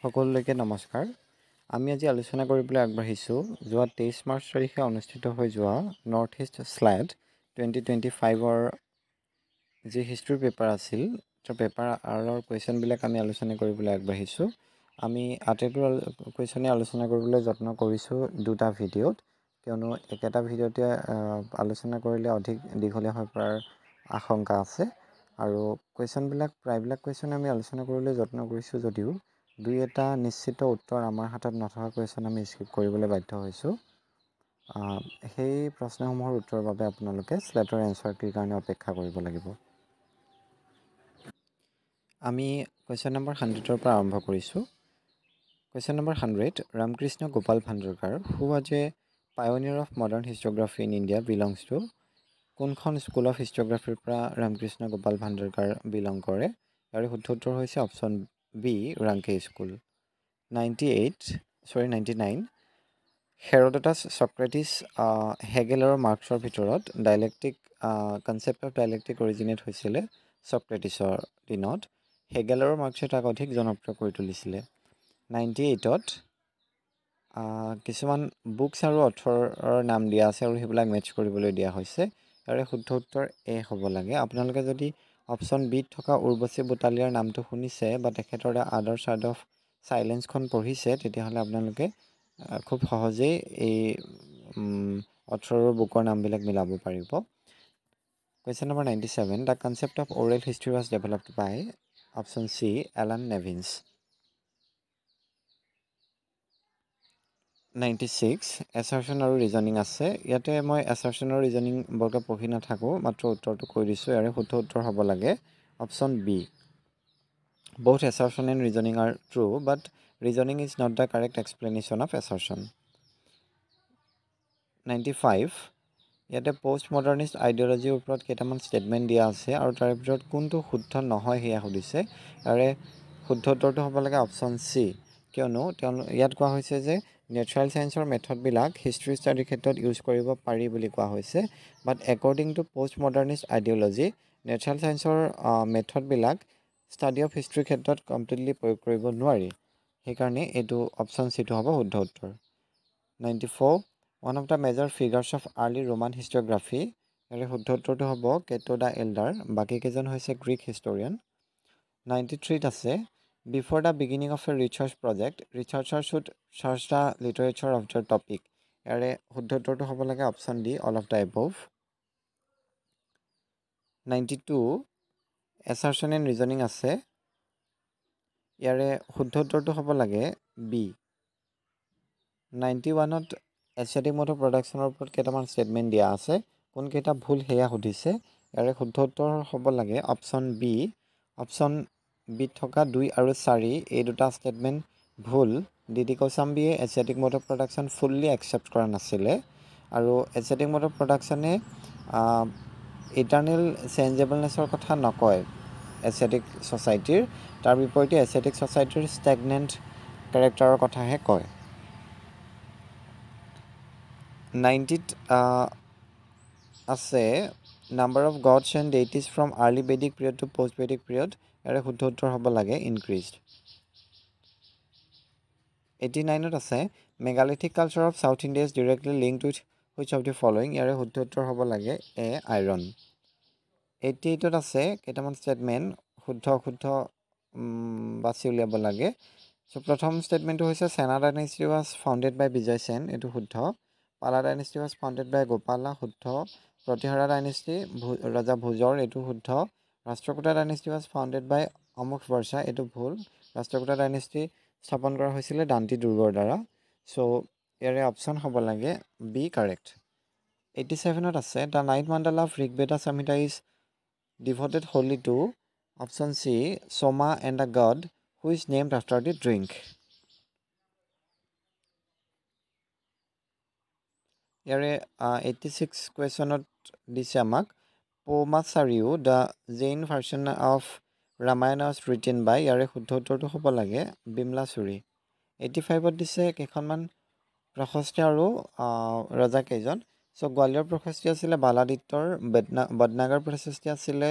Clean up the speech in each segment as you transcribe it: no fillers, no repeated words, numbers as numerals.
সকলোলৈকে নমস্কাৰ। আমি আজি আলোচনা কৰিবলৈ আগবাঢ়িছোঁ যোৱা 23 মাৰ্চ তাৰিখে অনুষ্ঠিত হৈ যোৱা নৰ্থ ইষ্ট স্লেট 2025ৰ যি হিষ্ট্ৰী পেপাৰ আছিল, পেপাৰ আৰৰ কুৱেশ্যনবিলাক আমি আলোচনা কৰিবলৈ আগবাঢ়িছোঁ। আমি আটাইবোৰ কুৱেশ্যনে আলোচনা কৰিবলৈ যত্ন কৰিছোঁ দুটা ভিডিঅ'ত, কিয়নো একেটা ভিডিঅ'তে আলোচনা কৰিলে অধিক দীঘলীয়া হৈ পৰাৰ আশংকা আছে। আৰু প্ৰায়বিলাক কুৱেশ্যন আমি আলোচনা কৰিবলৈ যত্ন কৰিছোঁ যদিও দুই এটা নিশ্চিত উত্তৰ আমাৰ হাতত নথকা কুৱেশ্যন আমি স্কিপ কৰিবলৈ বাধ্য হৈছোঁ। সেই প্ৰশ্নসমূহৰ উত্তৰৰ বাবে আপোনালোকে স্লেটৰ এনচাৰ কিৰ কাৰণে অপেক্ষা কৰিব লাগিব। আমি কুৱেশ্যন নম্বৰ 100ৰ পৰা আৰম্ভ কৰিছোঁ। Question number 100, Ramakrishna Gopal Bhandarkar who was a pioneer of modern historiography in India belongs to. কোনখন স্কুল অফ হিষ্ট্ৰিঅ'গ্ৰাফিৰ পৰা ৰামকৃষ্ণ গোপাল ভাণ্ডাৰকাৰ বিলং কৰে? ইয়াৰ শুদ্ধ উত্তৰ হৈছে option B, Ranke school. 99, Herodotus, Socrates, Hegel আৰু মাৰ্কছৰ ভিতৰত কনচেপ্ট অফ ডাইলেক্টিক অৰিজিনেট হৈছিলে ছক্ৰেটিছৰ দিনত। হেগেল আৰু মাৰ্কছে তাক অধিক জনপ্ৰিয় কৰি তুলিছিলে। 98ত কিছুমান বুকছ আৰু অথৰৰ নাম দিয়া আছে আৰু সেইবিলাক মেটচ কৰিবলৈ দিয়া হৈছে। ইয়াৰে শুদ্ধ উত্তৰ এ হ'ব লাগে। আপোনালোকে যদি অপশ্যন বিত থকা উৰ্বশী বুটালিয়াৰ নামটো শুনিছে বা তেখেতৰ দ্য আদাৰ ছাইড অফ চাইলেন্সখন পঢ়িছে, তেতিয়াহ'লে আপোনালোকে খুব সহজেই এই অথৰৰ বুকৰ নামবিলাক মিলাব পাৰিব। Question number 97, the concept of oral history was developed by option C, Allan Nevins. 96, assertion আৰু ৰিজনিং আছে। ইয়াতে মই এছাৰশ্যন আৰু ৰিজনিং বৰকৈ পঢ়ি নাথাকোঁ, মাত্ৰ উত্তৰটো কৈ দিছোঁ। ইয়াৰে শুদ্ধ উত্তৰ হ'ব লাগে option B. Both assertion and reasoning are true, but reasoning is not the correct explanation of assertion. 95, ইয়াতে পোষ্ট মডাৰ্নিষ্ট আইডিঅ'লজিৰ ওপৰত কেইটামান ষ্টেটমেণ্ট দিয়া আছে আৰু তাৰে ভিতৰত কোনটো শুদ্ধ নহয় সেয়া সুধিছে। ইয়াৰে শুদ্ধ উত্তৰটো হ'ব লাগে অপশ্যন চি, কিয়নো ইয়াত কোৱা হৈছে যে নেচাৰেল ছায়েন্সৰ মেথডবিলাক হিষ্ট্ৰী ষ্টাডিৰ ক্ষেত্ৰত ইউজ কৰিব পাৰি বুলি কোৱা হৈছে, but according to post modernist ideology natural ছায়েন্সৰ মেথডবিলাক ষ্টাডি অফ হিষ্ট্ৰীৰ ক্ষেত্ৰত কমপ্লিটলি প্ৰয়োগ কৰিব নোৱাৰি। সেইকাৰণে এইটো অপশ্যন চিটো হ'ব শুদ্ধ উত্তৰ। 94, one of the major figures of early Roman historiography. ইয়াৰে শুদ্ধ উত্তৰটো হ'ব কেটো দ্য এল্ডাৰ। বাকীকেইজন হৈছে গ্ৰীক হিষ্টৰিয়ান। 93ত আছে, before the beginning of a research project, researcher should search the literature of the topic. ইয়াৰে শুদ্ধ উত্তৰটো হ'ব লাগে option D, all of the above. 92, assertion and reasoning আছে। ইয়াৰে শুদ্ধ উত্তৰটো হ'ব লাগে বি। 91ত এছিয়াটিক মড অফ প্ৰডাকশ্যনৰ ওপৰত কেইটামান ষ্টেটমেণ্ট দিয়া আছে, কোনকেইটা ভুল সেয়া সুধিছে। ইয়াৰে শুদ্ধ উত্তৰ হ'ব লাগে অপশ্যন বি। অপশ্যন বিত থকা 2 আৰু 4 এই দুটা ষ্টেটমেণ্ট ভুল। ডি কৌচাম্বিয়ে Asiatic mode of production fully accept কৰা নাছিলে, আৰু এছিয়াটিক মড অফ প্ৰডাকশ্যনে ইটাৰনেল চেঞ্জেবলনেছৰ কথা নকয় এছিয়াটিক ছ'চাইটিৰ। তাৰ বিপৰীতে এছিয়াটিক ছ'চাইটিৰ ষ্টেগনেণ্ট কেৰেক্টাৰৰ কথাহে কয়। 90ত আছে, number of gods and deities from early Vedic period to post Vedic period. ইয়াৰে শুদ্ধ উত্তৰ হ'ব লাগে ইনক্ৰিজড। 89ত আছে, megalithic culture of South India is directly linked with which of the following. ইয়াৰে শুদ্ধ উত্তৰ হ'ব লাগে এ, আইৰণ। 88ত আছে, কেইটামান ষ্টেটমেণ্ট শুদ্ধ অশুদ্ধ বাছি উলিয়াব লাগে। চ' প্ৰথম ষ্টেটমেণ্টটো হৈছে চেনা ডাইনেষ্টি ৱাজ ফাউণ্ডেড বাই বিজয় সেন, এইটো শুদ্ধ। পালা ডাইনেষ্টি ৱাজ ফাউণ্ডেড বাই গোপালা, শুদ্ধ। প্ৰতিহাৰা ডাইনেষ্টি ৰজা ভোজৰ, এইটো শুদ্ধ। ৰাষ্ট্ৰকূটা ডাইনেষ্টি ৱাজ ফাউণ্ডেড বাই অমুক বৰ্ষা, এইটো ভুল। ৰাষ্ট্ৰকূটা ডাইনেষ্টি স্থাপন কৰা হৈছিলে দান্তি দুৰ্গৰ দ্বাৰা। চ' ইয়াৰে অপশ্যন হ'ব লাগে বি, কাৰেক্ট। 87ত আছে, the ninth mandala of Rigveda samhita is devoted wholly to option C, Soma and the god who is named after the drink. ইয়াৰে 86 কুৱেশ্যনত দিছে আমাক, Paumachariya the Jain version of Ramayana was written by. ইয়াৰে শুদ্ধ উত্তৰটো হ'ব লাগে বিমলাচুৰি। 85ত দিছে কেইখনমান প্ৰশস্তি আৰু ৰজা কেইজন। চ' গোৱালিয়ৰ প্ৰশস্তি আছিলে বালাদিত্যৰ, বদনাগৰ প্ৰশস্তি আছিলে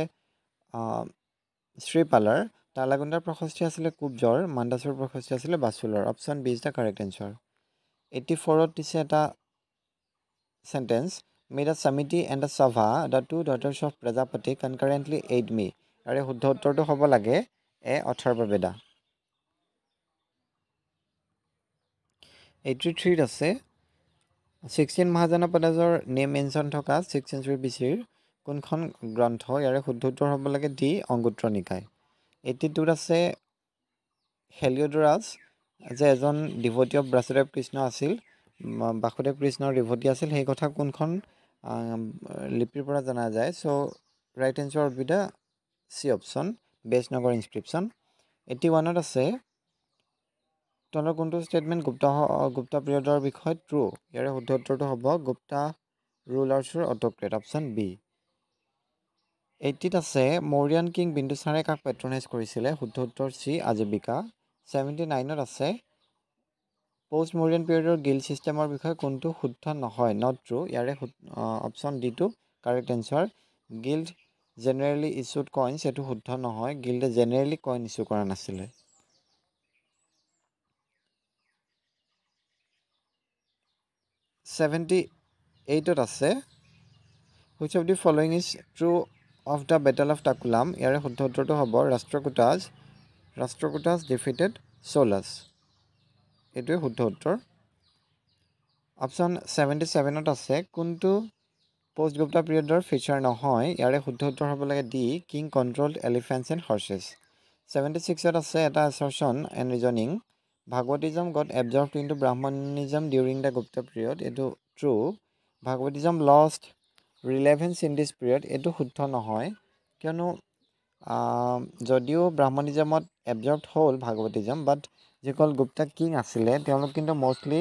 শ্ৰীপালাৰ, তালাগুণ্ডাৰ প্ৰশস্তি আছিলে কুব্জৰ, মাণ্ডাছৰ প্ৰশস্তি আছিলে বাছুলৰ। Option B is the correct answer. 84ত দিছে এটা sentence, may the Samiti and the Sabha the two daughters of Prajapati concurrently aid me. আৰু শুদ্ধ উত্তৰটো হ'ব লাগে এ অথৰ্ববেদা। 83ত আছে 16 মহাজনপদাজৰ নেম মেনশ্যন থকা 6th চেঞ্চুৰী BC-ৰ কোনখন গ্ৰন্থ? ইয়াৰে শুদ্ধ উত্তৰ হ'ব লাগে ডি অংগুত্ৰ নিকায়। 82ত আছে হেলিঅডোৰাছ যে এজন ডিভটি অফ বাসুদেৱ কৃষ্ণ আছিল, বাসুদেৱ কৃষ্ণৰ ডিভটি আছিল, সেই কথা কোনখন লিপিৰ পৰা জনা যায়? So' right answer would be the C option, Besnagar inscription. 81ত আছে তলৰ কোনটো ষ্টেটমেণ্ট গুপ্তা পিৰিয়ডৰ বিষয়ে ট্ৰু? ইয়াৰে শুদ্ধ উত্তৰটো হ'ব গুপ্তা ৰুলাৰ্ছৰ অট'ক্ৰেট, অপশ্যন বি। 80ত আছে মৌৰিয়ান কিং বিন্দুসাৰে কাক পেট্ৰনাইজ কৰিছিলে? শুদ্ধ উত্তৰ চি আজীৱিকা। 79ত আছে পষ্ট মৌৰিয়ান পিৰিয়ডৰ গিল্ড ছিষ্টেমৰ বিষয়ে কোনটো শুদ্ধ নহয়? Not true. ইয়াৰে অপশ্যন ডিটো correct answer. Guild generally issued coins, এইটো শুদ্ধ নহয়, গিল্ডে জেনেৰেলি কইন ইছ্যু কৰা নাছিলে। 78ত আছে which of the following is true of the battle of Takkolam? ইয়াৰে শুদ্ধ উত্তৰটো হ'ব ৰাষ্ট্ৰকূটাছ ডিফিটেড চোলাছ, এইটোৱে শুদ্ধ উত্তৰ। অপশ্যন 77ত আছে কোনটো পষ্ট গুপ্তা পিৰিয়ডৰ ফিচাৰ নহয়? ইয়াৰে শুদ্ধ উত্তৰ হ'ব লাগে D king controlled elephants and horses. 76ত আছে এটা assertion and reasoning, Bhagavatism got absorbed into Brahmanism during the Gupta period, এইটো true. Bhagavatism lost relevance in this period, এইটো শুদ্ধ নহয়, কিয়নো যদিও ব্ৰাহ্মণিজমত এবজৰ্বড হ'ল ভাগৱতিজম, বাট যিসকল গুপ্তা কিং আছিলে তেওঁলোক কিন্তু মষ্টলি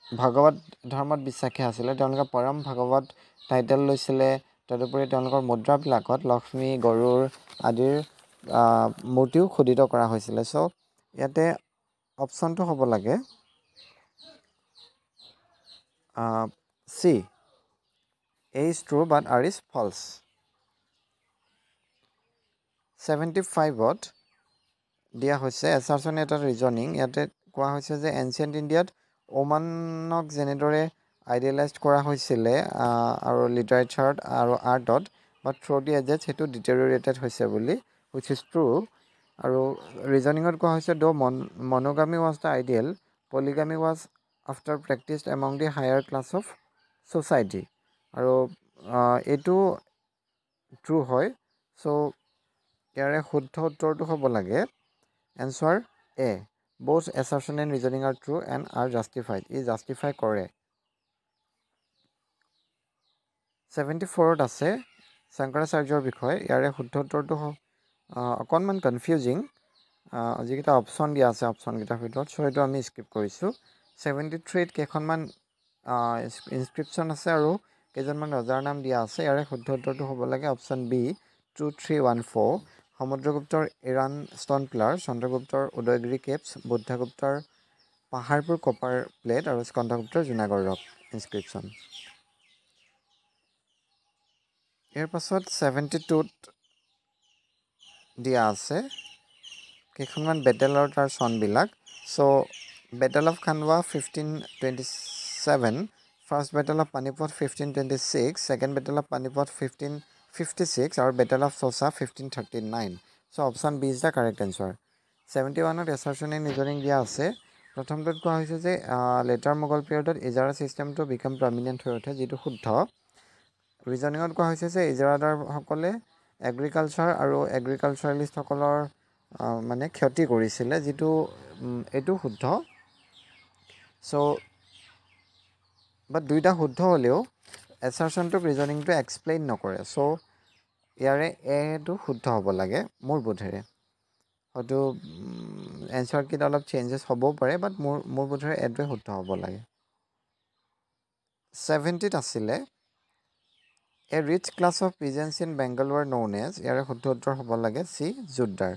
ভাগৱত ধৰ্মত বিশ্বাসী আছিলে। তেওঁলোকে পৰম ভাগৱত টাইটেল লৈছিলে। তদুপৰি তেওঁলোকৰ মুদ্ৰাবিলাকত লক্ষ্মী, গৰুড় আদিৰ মূৰ্তিও খোদিত কৰা হৈছিলে। চ' ইয়াতে অপশ্যনটো হ'ব লাগে C, A is true but R is false. 75ত দিয়া হৈছে এছাৰশ্যন এটা ৰিজনিং, ইয়াতে কোৱা হৈছে যে এনচিয়েণ্ট ইণ্ডিয়াত ওমানক যেনেদৰে আইডিয়েলাইজ কৰা হৈছিলে আৰু লিটাৰেচাৰত আৰু আৰ্টত, বাট থ্ৰু দি এজেছ সেইটো ডিটেৰিয়ৰেটেড হৈছে বুলি, হুইচ ইজ ট্ৰু। আৰু ৰিজনিঙত কোৱা হৈছে though' monogamy was the ideal, polygamy was after practised among the higher class of society, আৰু এইটো ট্ৰু হয়। চ' ইয়াৰে শুদ্ধ উত্তৰটো হ'ব লাগে answer A, both assertion and reasoning are true and are justified, E justify কৰে। 74ত আছে শংকৰাচাৰ্যৰ বিষয়ে, ইয়াৰে শুদ্ধ উত্তৰটো অকণমান কনফিউজিং, যিকেইটা অপশ্যন দিয়া আছে অপশ্যনকেইটাৰ ভিতৰত, চ' সেইটো আমি স্কিপ কৰিছোঁ। 73ত কেইখনমান ইনস্ক্ৰিপশ্যন আছে আৰু কেইজনমান ৰজাৰ নাম দিয়া আছে। ইয়াৰে শুদ্ধ উত্তৰটো হ'ব লাগে অপশ্যন বি 2314, সমুদ্ৰগুপ্তৰ ইৰাণ ষ্টন পিলাৰ, চন্দ্ৰগুপ্তৰ উদয়গিৰি কেভছ, বুদ্ধগুপ্তৰ পাহাৰপুৰ কপাৰ প্লেট আৰু স্কন্দগুপ্তৰ জুনাগড় ৰক ইনস্ক্ৰিপশ্যন। ইয়াৰ পাছত 72ত দিয়া আছে কেইখনমান বেটেল আৰু তাৰ চনবিলাক। So' battle of Khanwa 1527, first battle of Panipat 1526, second battle of Panipat 1556 আৰু battle of Chausa 1539। So' option B is the correct answer. 71ত এছাৰশ্যন এণ্ড ৰিজনিং দিয়া আছে। প্ৰথমটোত কোৱা হৈছে যে লেটাৰ মোগল পিৰিয়ডত ইজাৰা ছিষ্টেমটো বিকাম প্ৰমিনেণ্ট হৈ উঠে, যিটো শুদ্ধ। ৰিজনিঙত কোৱা হৈছে যে ইজাৰাদাৰসকলে এগ্ৰিকালচাৰ আৰু এগ্ৰিকালচাৰেলিষ্টসকলৰ মানে ক্ষতি কৰিছিলে, যিটো এইটো শুদ্ধ। চ' বাট দুইটা শুদ্ধ হ'লেও এছাৰশ্যনটোক ৰিজনিংটো এক্সপ্লেইন নকৰে, চ' ইয়াৰে এটো শুদ্ধ হ'ব লাগে মোৰ বোধেৰে। হয়তো এনচাৰকেইটা অলপ চেঞ্জেছ হ'বও পাৰে, বাট মোৰ বোধেৰে এইটোৱে শুদ্ধ হ'ব লাগে। 70ত আছিলে a rich class of peasants in Bengal was known as, ইয়াৰে শুদ্ধ উত্তৰ হ'ব লাগে চি জোদ্দাৰ।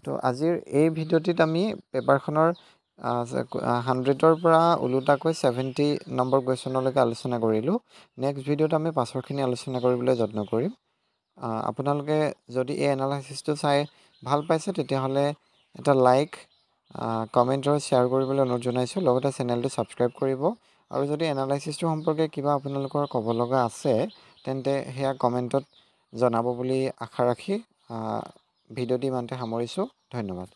তো আজিৰ এই ভিডিঅ'টিত আমি পেপাৰখনৰ 100ৰ পৰা ওলোটাকৈ 70 নম্বৰ কুৱেশ্যনলৈকে আলোচনা কৰিলোঁ। নেক্সট ভিডিঅ'ত আমি পাছৰখিনি আলোচনা কৰিবলৈ যত্ন কৰিম। আপোনালোকে যদি এই এনালাইচিছটো চাই ভাল পাইছে তেতিয়াহ'লে এটা লাইক কমেণ্ট আৰু শ্বেয়াৰ কৰিবলৈ অনুৰোধ জনাইছোঁ। লগতে চেনেলটো ছাবস্ক্ৰাইব কৰিব আৰু যদি এনালাইচিছটো সম্পৰ্কে কিবা আপোনালোকৰ ক'ব লগা আছে তেন্তে সেয়া কমেণ্টত জনাব বুলি আশা ৰাখি ভিডিঅ'টি ইমানতে সামৰিছোঁ। ধন্যবাদ।